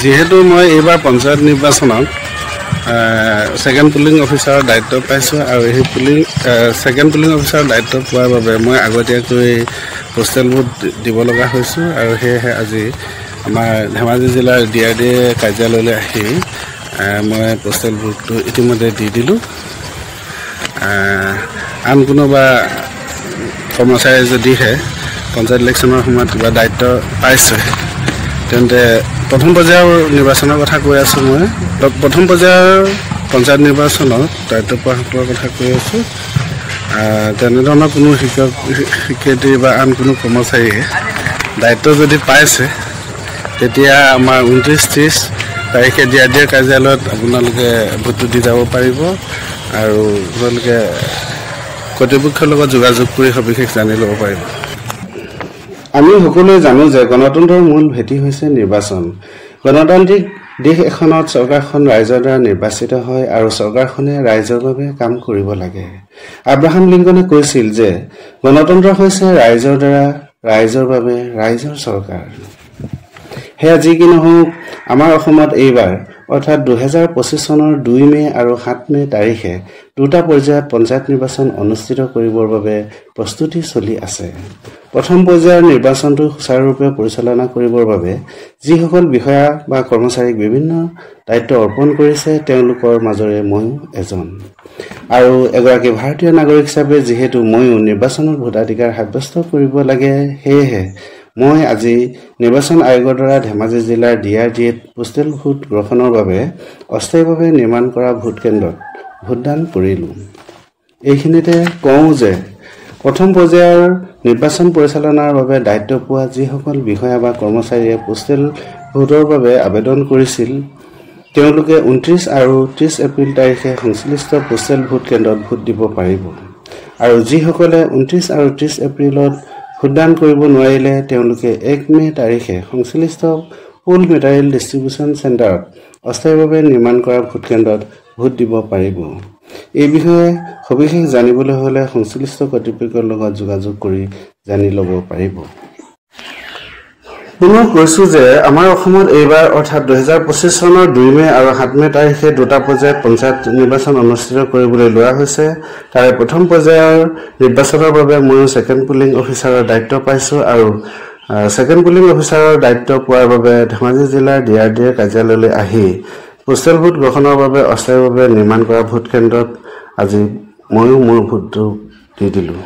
যেহেতু মই এইবাৰ পঞ্চায়ত নিৰ্বাচনত সেকেন্ড পুলিং অফিচাৰৰ দায়িত্ব পাইছোঁ আৰু এই সেকেন্ড পুলিং অফিচাৰৰ দায়িত্ব পোৱাৰ বাবে মই আগতীয়াকৈ পোষ্টেল ভোট দিব লগা হৈছোঁ আৰু সেয়েহে আজি আমাৰ ধেমাজি জিলাৰ DRD কাৰ্যালয়লৈ আহি মই পোষ্টেল ভোটটো ইতিমধ্যে দি দিলোঁ। আন কোনোবা কৰ্মচাৰী যদিহে পঞ্চায়ত ইলেকশ্যনৰ সময়ত কিবা দায়িত্ব পাইছে তেন্তে প্ৰথম পৰ্যায়ৰ নিৰ্বাচনৰ কথা কৈ আছোঁ। মই প্ৰথম পৰ্যায়ৰ পঞ্চায়ত নিৰ্বাচনত দায়িত্ব পোৱাসকলৰ কথা কৈ আছোঁ। তেনেধৰণৰ কোনো শিক্ষয়িত্ৰী বা আন কোনো কৰ্মচাৰীয়ে দায়িত্ব যদি পাইছে তেতিয়া আমাৰ 29-30 তাৰিখে DRD কাৰ্যালয়ত আপোনালোকে ভোটটো দি যাব পাৰিব আৰু আপোনালোকে কৰ্তৃপক্ষৰ লগত যোগাযোগ কৰি সবিশেষ জানি ল'ব পাৰিব। আমি সকলোৱে জানো যে গণতন্ত্ৰৰ মূল ভেটি হৈছে নিৰ্বাচন। গণতান্ত্ৰিক দেশ এখনত চৰকাৰখন ৰাইজৰ দ্বাৰা নিৰ্বাচিত হয় আৰু চৰকাৰখনে ৰাইজৰ বাবে কাম কৰিব লাগে। আব্ৰাহাম লিংকনে কৈছিল যে গণতন্ত্ৰ হৈছে ৰাইজৰ দ্বাৰা ৰাইজৰ বাবে ৰাইজৰ চৰকাৰ। সেয়া যি কি নহওক, আমাৰ অসমত এইবাৰ অৰ্থাৎ 2025 চনৰ 2 মে আৰু 7 মে তাৰিখে দুটা পৰ্যায়ত পঞ্চায়ত নিৰ্বাচন অনুষ্ঠিত কৰিবৰ বাবে প্ৰস্তুতি চলি আছে। প্ৰথম পৰ্যায়ৰ নিৰ্বাচনটো সুচাৰুৰূপে পৰিচালনা কৰিবৰ বাবে যিসকল বিষয়া বা কৰ্মচাৰীক বিভিন্ন দায়িত্ব অৰ্পণ কৰিছে তেওঁলোকৰ মাজৰে ময়ো এজন। আৰু এগৰাকী ভাৰতীয় নাগৰিক হিচাপে যিহেতু ময়ো নিৰ্বাচনত ভোটাধিকাৰ সাব্যস্ত কৰিব লাগে, সেয়েহে মই আজি নিৰ্বাচন আয়োগৰ দ্বাৰা ধেমাজি জিলাৰ DRDত পোষ্টেল ভোট গ্ৰহণৰ বাবে অস্থায়ীভাৱে নিৰ্মাণ কৰা ভোট কেন্দ্ৰত ভোটদান কৰিলোঁ। এইখিনিতে কওঁ যে প্ৰথম পৰ্যায়ৰ নিৰ্বাচন পৰিচালনাৰ বাবে দায়িত্ব পোৱা যিসকল বিষয়া বা কৰ্মচাৰীয়ে পোষ্টেল ভোটৰ বাবে আবেদন কৰিছিল তেওঁলোকে 29 আৰু 30 এপ্ৰিল তাৰিখে সংশ্লিষ্ট পোষ্টেল ভোট কেন্দ্ৰত ভোট দিব পাৰিব। আৰু যিসকলে 29 আৰু 30 এপ্ৰিলত ভোটদান কৰিব নোৱাৰিলে তেওঁলোকে 1 মে তাৰিখে সংশ্লিষ্ট পোল মেটেৰিয়েল ডিষ্ট্ৰিবিউচন চেণ্টাৰত অস্থায়ীভাৱে নিৰ্মাণ কৰা ভোট কেন্দ্ৰত ভোট দিব পাৰিব। এই বিষয়ে সবিশেষ জানিবলৈ হ'লে সংশ্লিষ্ট কৰ্তৃপক্ষৰ লগত যোগাযোগ কৰি জানি ল'ব পাৰিব। পুনৰ কৈছোঁ যে আমাৰ অসমত এইবাৰ অৰ্থাৎ 2025 চনৰ 2 মে আৰু 7 মে তাৰিখে দুটা পৰ্যায়ত পঞ্চায়ত নিৰ্বাচন অনুষ্ঠিত কৰিবলৈ লোৱা হৈছে। তাৰে প্ৰথম পৰ্যায়ৰ নিৰ্বাচনৰ বাবে ময়ো সেকেন্ড পুলিং অফিচাৰৰ দায়িত্ব পাইছোঁ আৰু সেকেন্ড পুলিং অফিচাৰৰ দায়িত্ব পোৱাৰ বাবে ধেমাজি জিলাৰ DRD কাৰ্যালয়লৈ আহি পোষ্টেল ভোট গ্ৰহণৰ বাবে অস্থায়ীভাৱে নিৰ্মাণ কৰা ভোট কেন্দ্ৰত আজি ময়ো মোৰ ভোটটো দি দিলোঁ।